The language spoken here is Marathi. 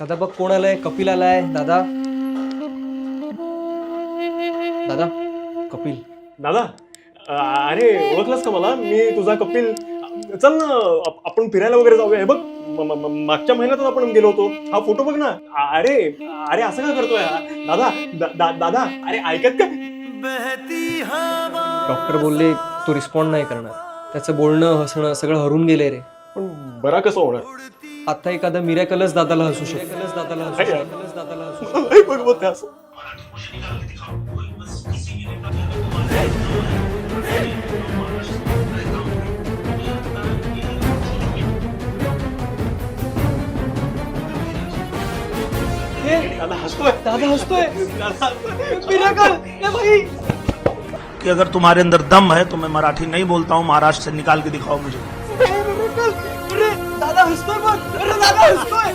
दादा बघ कोण आलंय, कपिल आलाय. दादा दादा कपिल. दादा अरे ओळखलंस का मला? मी तुझा कपिल. चल ना आपण फिरायला वगैरे जाऊया. हे बघ मागच्या महिन्यातच आपण गेलो होतो. हा फोटो बघ ना. अरे अरे असं का करतोय हा? दादा दादा अरे ऐकत का? डॉक्टर बोलले तो रिस्पॉन्ड नाही करणार. त्याचं बोलणं हसणं सगळं हरून गेले रे. पण बरा कसं होणार? आता एखादा मिरॅकलच दादाला हसू शकतो. मलाही बघ बोलते असं. दादा हसतोय. दादा हसतोय. मिरॅकल ए भाई. कि अगर तुम्हारे अंदर दम है तो मैं मराठी नहीं बोलता हूँ, महाराष्ट्र से निकाल के दिखाओ मुझे. मिरॅकल. अरे दादा हसतोय बघ. अरे दादा हसतोय.